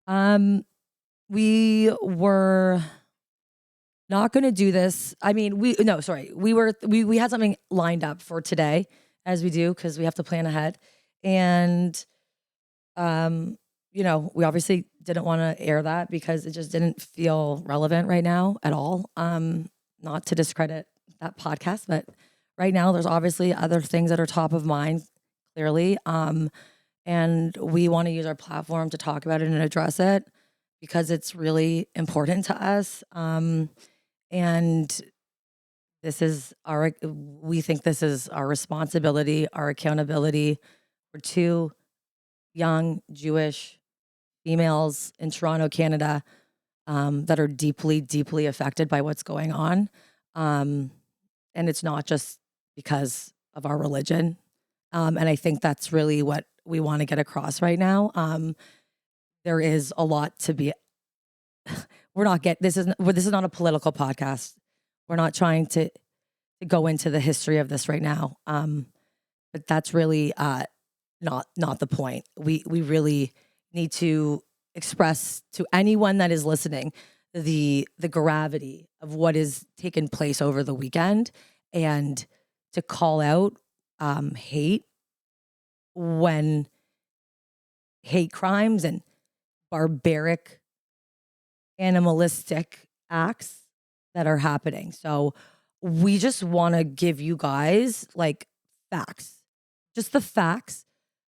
We were not going to do this. I mean, we had something lined up for today, as we do, because we have to plan ahead. And, we obviously didn't want to air that because it just didn't feel relevant right now at all. Not to discredit that podcast, but right now there's obviously other things that are top of mind, clearly. And we want to use our platform to talk about it and address it because it's really important to us. And we think this is our responsibility, our accountability. We're two young Jewish females in Toronto, Canada, that are deeply, deeply affected by what's going on. And it's not just because of our religion. And I think that's really what we want to get across right now. There is a lot to be. This is not a political podcast. We're not trying to go into the history of this right now. But that's really not the point. We really need to express to anyone that is listening the gravity of what is taken place over the weekend, and to call out hate when hate crimes and barbaric animalistic acts that are happening. So we just want to give you guys facts, just the facts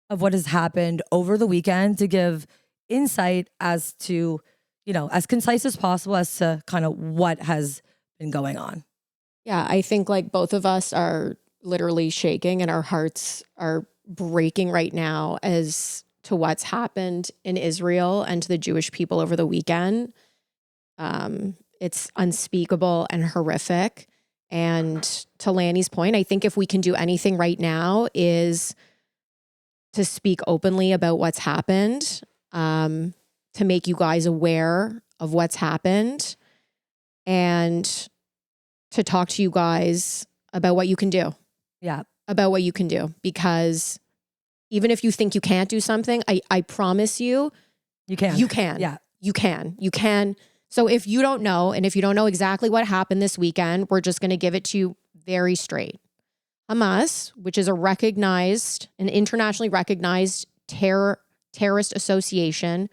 of what has happened over the weekend, to give insight as to, as concise as possible as to kind of what has been going on. Yeah, I think both of us are literally shaking and our hearts are breaking right now as to what's happened in Israel and to the Jewish people over the weekend. It's unspeakable and horrific. And to Lani's point, I think if we can do anything right now is to speak openly about what's happened, to make you guys aware of what's happened, and to talk to you guys about what you can do. Yeah. About what you can do. Because even if you think you can't do something, I promise you, you can. You can. Yeah. You can. So if you don't know, and if you don't know exactly what happened this weekend, we're just going to give it to you very straight. Hamas, which is an internationally recognized terrorist association,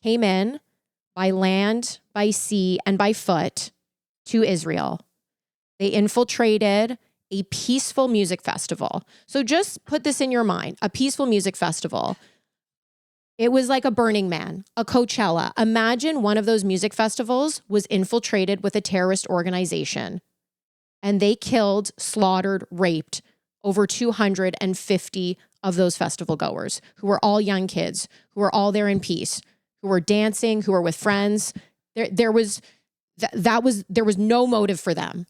came in by land, by sea, and by foot to Israel. They infiltrated a peaceful music festival. So just put this in your mind, a peaceful music festival. It was like a Burning Man, a Coachella. Imagine one of those music festivals was infiltrated with a terrorist organization, and they killed, slaughtered, raped over 250 of those festival goers, who were all young kids, who were all there in peace, who were dancing, who were with friends. There was no motive for them.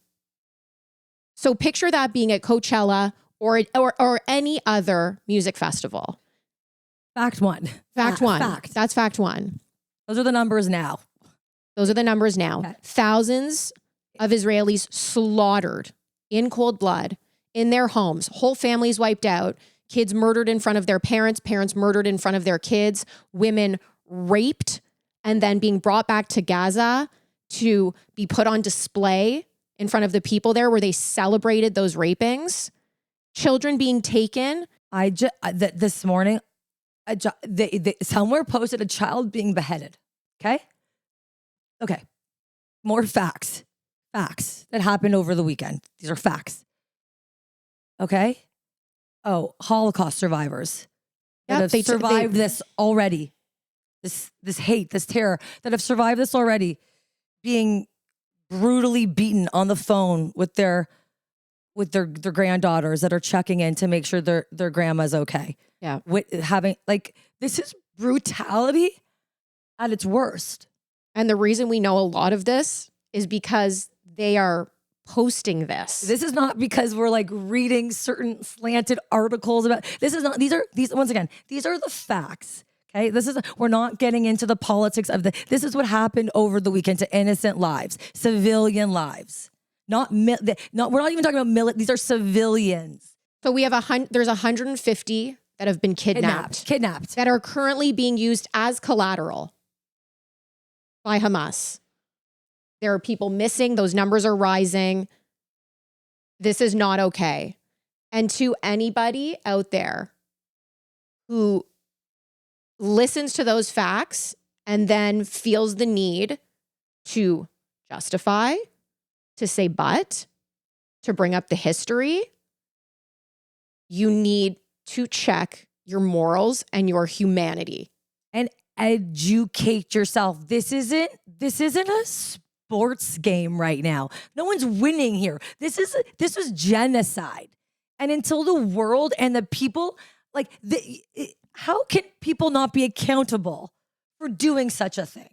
So picture that being at Coachella or any other music festival. Fact one. Fact. That's fact one. Those are the numbers now. Okay. Thousands of Israelis slaughtered in cold blood in their homes. Whole families wiped out. Kids murdered in front of their parents. Parents murdered in front of their kids. Women raped and then being brought back to Gaza to be put on display in front of the people there where they celebrated those rapings. Children being taken. This morning, somewhere posted a child being beheaded. Okay. More facts that happened over the weekend. These are facts. Okay. Oh, Holocaust survivors that have survived this already. This hate, this terror, that have survived this already, being brutally beaten on the phone with their granddaughters that are checking in to make sure their grandma's okay. Yeah. This is brutality at its worst. And the reason we know a lot of this is because they are posting this. This is not because we're reading certain slanted articles about these are the facts. Okay. We're not getting into the politics of this is what happened over the weekend to innocent lives, civilian lives. We're not even talking about these are civilians. So we have there's 150 that have been kidnapped Kidnapped. That are currently being used as collateral. by Hamas. There are people missing. Those numbers are rising. This is not okay. And to anybody out there who listens to those facts and then feels the need to justify, to say but, to bring up the history, you need to check your morals and your humanity. And educate yourself. This isn't a sports game right now. No one's winning here. This was genocide. And until the world and the people, how can people not be accountable for doing such a thing?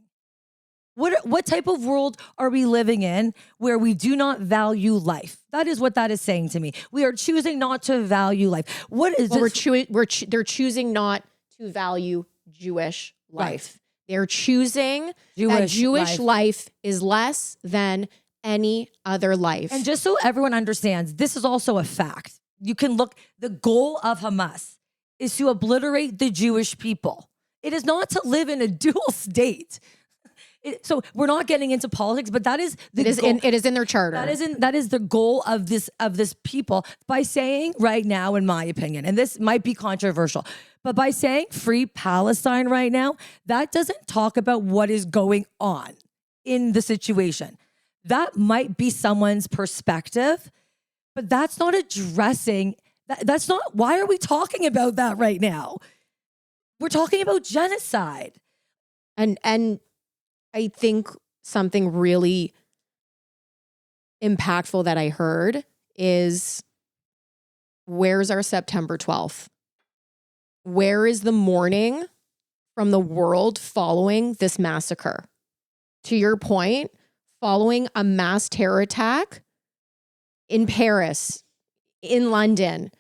What type of world are we living in where we do not value life? That is what that is saying to me. We are choosing not to value life. What is this? They're choosing not to value Jewish life. Right. They're choosing that Jewish life is less than any other life. And just so everyone understands, this is also a fact. You can look, the goal of Hamas is to obliterate the Jewish people. It is not to live in a dual state. So we're not getting into politics, but that is the goal. It is in their charter. That is the goal of this people, by saying right now, in my opinion, and this might be controversial, but by saying free Palestine right now, that doesn't talk about what is going on in the situation. That might be someone's perspective, but that's not addressing that's not, why are we talking about that right now? We're talking about genocide. And I think something really impactful that I heard is, where's our September 12th? Where is the mourning from the world following this massacre? To your point, following a mass terror attack in Paris, in London,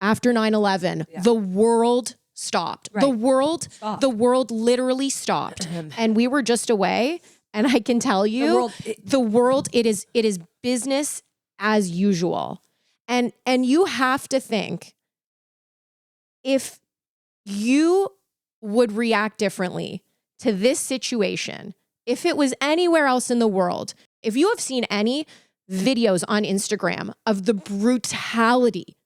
after 9/11, the world stopped. Right. The world literally stopped. And we were just away. And I can tell you, the world, it is business as usual. And you have to think, if you would react differently to this situation, if it was anywhere else in the world, if you have seen any videos on Instagram of the brutality,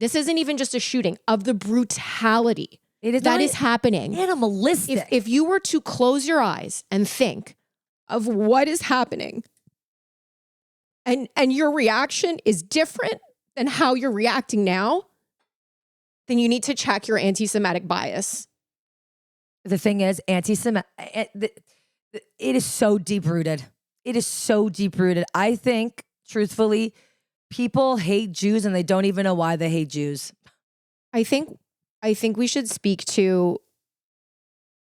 this isn't even just a shooting, of the brutality that is happening. Animalistic. If you were to close your eyes and think of what is happening, and your reaction is different than how you're reacting now, then you need to check your anti-Semitic bias. The thing is, it is so deep-rooted. It is so deep-rooted. I think, truthfully, people hate Jews and they don't even know why they hate Jews. I think we should speak to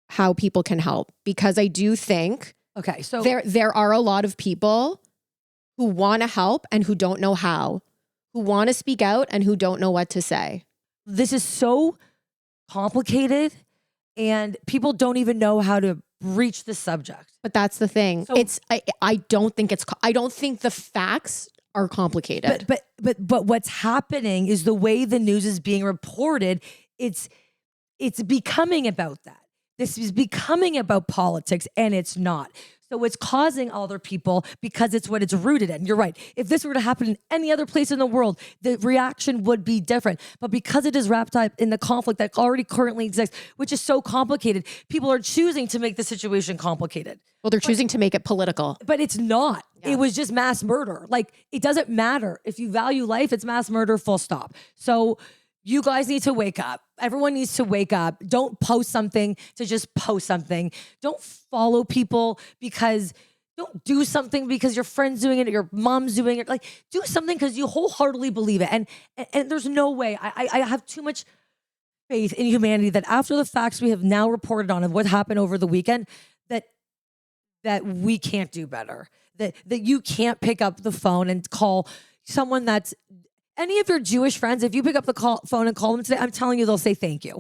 how people can help, because I do think so there are a lot of people who want to help and who don't know how, who want to speak out and who don't know what to say. This is so complicated and people don't even know how to breach the subject. But that's the thing. So, I don't think the facts are complicated. But what's happening is the way the news is being reported, it's becoming about that. This is becoming about politics, and it's not. So it's causing other people, because it's what it's rooted in. You're right. If this were to happen in any other place in the world, the reaction would be different. But because it is wrapped up in the conflict that already currently exists, which is so complicated, people are choosing to make the situation complicated. Well, they're choosing to make it political. But it's not. Yeah. It was just mass murder. It doesn't matter. If you value life, it's mass murder, full stop. So you guys need to wake up. Everyone needs to wake up. Don't post something to just post something. Don't follow people don't do something because your friend's doing it or your mom's doing it. Do something because you wholeheartedly believe it. And there's no way. I have too much faith in humanity that after the facts we have now reported on of what happened over the weekend, that we can't do better. That you can't pick up the phone and call someone that's any of your Jewish friends. If you pick up the phone and call them today, I'm telling you, they'll say thank you.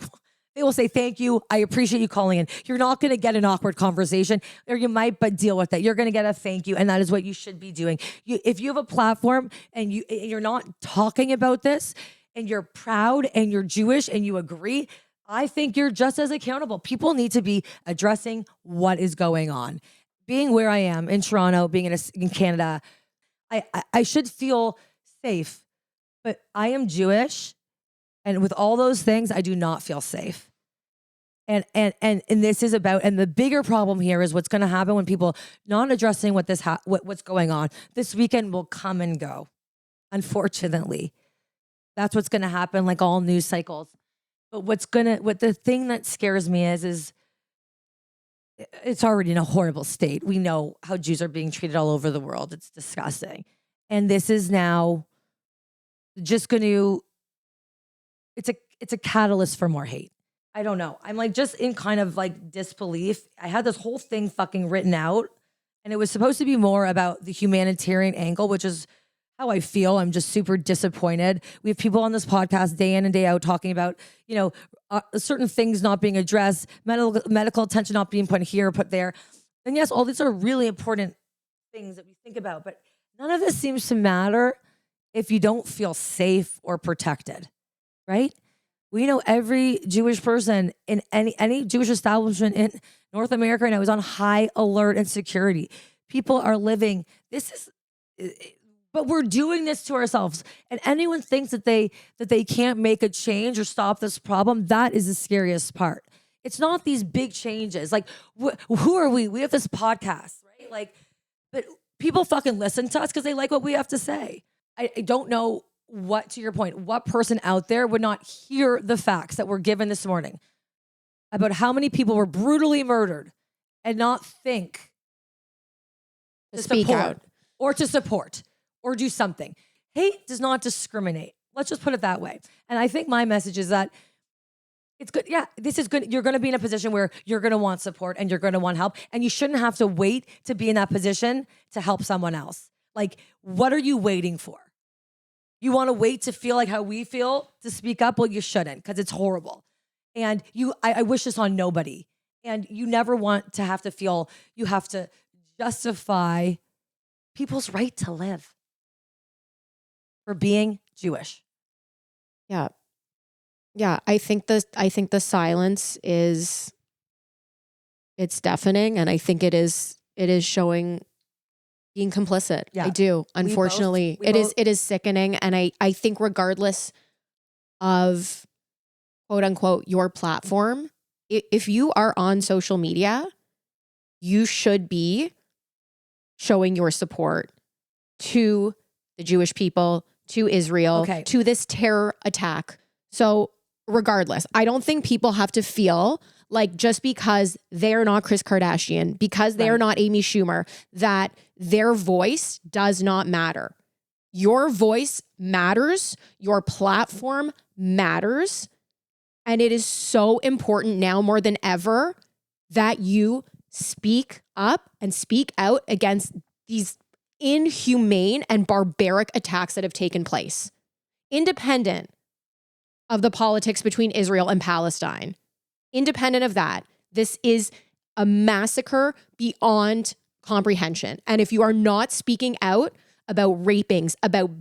They will say thank you. I appreciate you calling in. You're not going to get an awkward conversation, or you might, but deal with it. You're going to get a thank you, and that is what you should be doing. If you have a platform and you're not talking about this, and you're proud and you're Jewish and you agree, I think you're just as accountable. People need to be addressing what is going on. Being where I am in Toronto, being in Canada, I should feel safe, but I am Jewish, and with all those things, I do not feel safe. And this is about, and the bigger problem here is what's going to happen when people not addressing what's going on. This weekend will come and go. Unfortunately, that's what's going to happen, like all news cycles. But what the thing that scares me is it's already in a horrible state. We know how Jews are being treated all over the world. It's disgusting. And this is now just going to, it's a catalyst for more hate. I don't know. I'm like just in kind of like disbelief. I had this whole thing fucking written out, and it was supposed to be more about the humanitarian angle, which is how I feel. I'm just super disappointed. We have people on this podcast day in and day out talking about, certain things not being addressed, medical attention not being put here, put there. And yes, all these are really important things that we think about, but none of this seems to matter if you don't feel safe or protected, right? We know every Jewish person in any Jewish establishment in North America right now is on high alert and security. People are living, but we're doing this to ourselves. And anyone thinks that they can't make a change or stop this problem, that is the scariest part. It's not these big changes. Like, who are we? We have this podcast, right? Like, but people fucking listen to us because they like what we have to say. I don't know to your point, what person out there would not hear the facts that were given this morning about how many people were brutally murdered and not think to speak out or to support or do something. Hate does not discriminate. Let's just put it that way. And I think my message is that it's good. Yeah, this is good. You're going to be in a position where you're going to want support and you're going to want help. And you shouldn't have to wait to be in that position to help someone else. Like, what are you waiting for? You want to wait to feel like how we feel to speak up? Well, you shouldn't, because it's horrible. And I wish this on nobody. And you never want to have to feel you have to justify people's right to live for being Jewish. Yeah. Yeah. I think the silence it's deafening, and I think it is showing being complicit. Yeah. I do. Unfortunately, it is sickening. And I think regardless of quote unquote your platform, if you are on social media, you should be showing your support to the Jewish people, to Israel, to this terror attack. So regardless, I don't think people have to feel like just because they're not Kris Kardashian, because they're not Amy Schumer, that their voice does not matter. Your voice matters. Your platform matters. And it is so important now more than ever that you speak up and speak out against these inhumane and barbaric attacks that have taken place, independent of the politics between Israel and Palestine. Independent of that, this is a massacre beyond comprehension. And if you are not speaking out about rapings, about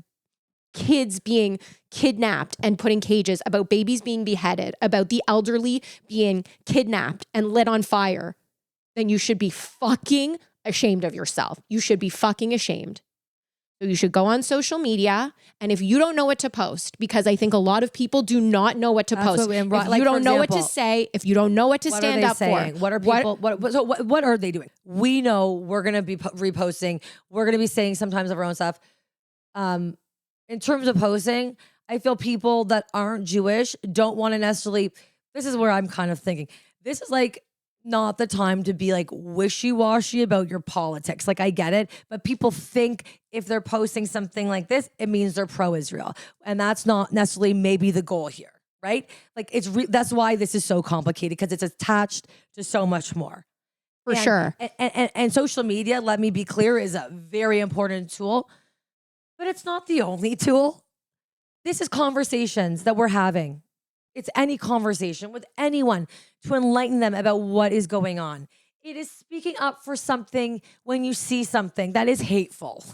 kids being kidnapped and put in cages, about babies being beheaded, about the elderly being kidnapped and lit on fire, then you should be fucking ashamed of yourself. You should be fucking ashamed. So you should go on social media, and if you don't know what to post, because I think a lot of people do not know what to post. If you don't know what to say, if you don't know what to stand up for, what are people? What are they doing? We know we're going to be reposting. We're going to be saying sometimes of our own stuff. In terms of posting, I feel people that aren't Jewish don't want to necessarily. This is where I'm kind of thinking. This is like not the time to be like wishy-washy about your politics. Like, I get it, but people think if they're posting something like this, it means they're pro-Israel. And that's not necessarily maybe the goal here, right? Like, that's why this is so complicated, because it's attached to so much more. For sure. And social media, let me be clear, is a very important tool, but it's not the only tool. This is conversations that we're having. It's any conversation with anyone to enlighten them about what is going on. It is speaking up for something when you see something that is hateful.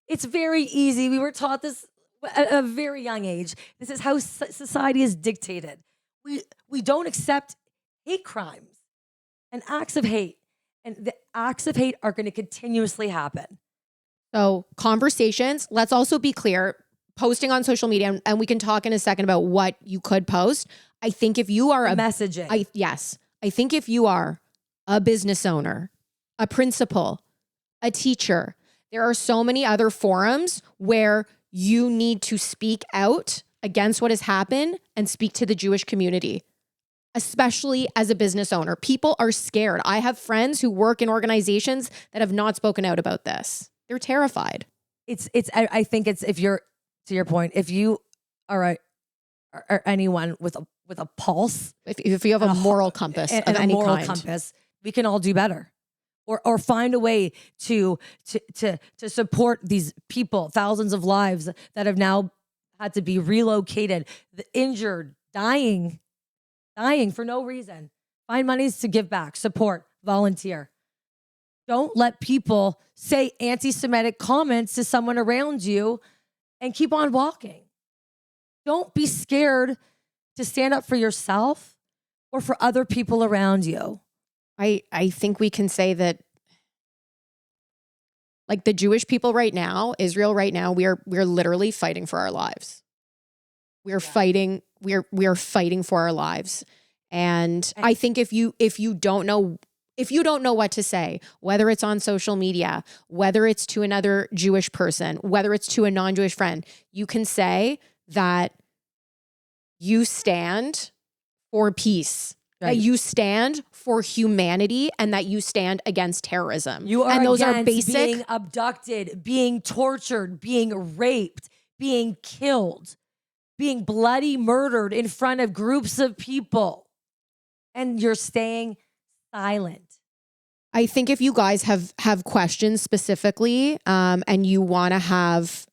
It's very easy. We were taught this at a very young age. This is how society is dictated. We don't accept hate crimes and acts of hate. And the acts of hate are going to continuously happen. So conversations, let's also be clear, posting on social media, and we can talk in a second about what you could post. I think if you are messaging. I think if you are a business owner, a principal, a teacher, there are so many other forums where you need to speak out against what has happened and speak to the Jewish community, especially as a business owner. People are scared. I have friends who work in organizations that have not spoken out about this. They're terrified. I think it's, if you're, to your point, if you are anyone with a pulse, if you have a moral compass of any kind, we can all do better. Or find a way to support these people, thousands of lives that have now had to be relocated, the injured, dying for no reason. Find monies to give back, support, volunteer. Don't let people say anti-Semitic comments to someone around you and keep on walking. Don't be scared to stand up for yourself or for other people around you. I think we can say that, like, the Jewish people right now, Israel right now, we're literally fighting for our lives. We're fighting for our lives. And I think if you don't know what to say, whether it's on social media, whether it's to another Jewish person, whether it's to a non-Jewish friend, you can say that you stand for peace. Right. That you stand for humanity and that you stand against terrorism. And those are basic. Being abducted, being tortured, being raped, being killed, being bloody murdered in front of groups of people. And you're staying silent. I think if you guys have questions specifically, and you want to have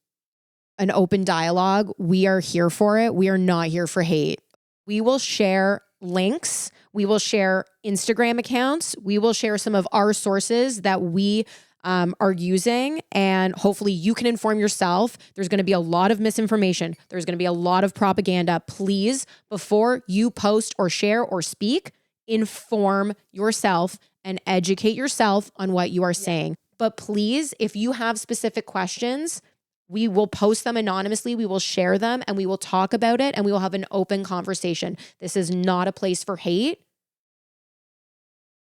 an open dialogue, we are here for it. We are not here for hate. We will share links. We will share Instagram accounts. We will share some of our sources that we are using, and hopefully you can inform yourself. There's going to be a lot of misinformation. There's going to be a lot of propaganda. Please, before you post or share or speak, inform yourself and educate yourself on what you are saying. But please, if you have specific questions, we will post them anonymously. We will share them and we will talk about it and we will have an open conversation. This is not a place for hate.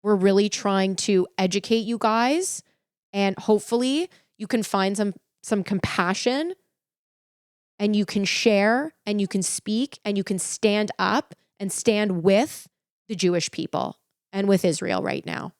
We're really trying to educate you guys, and hopefully you can find some compassion, and you can share and you can speak and you can stand up and stand with the Jewish people and with Israel right now.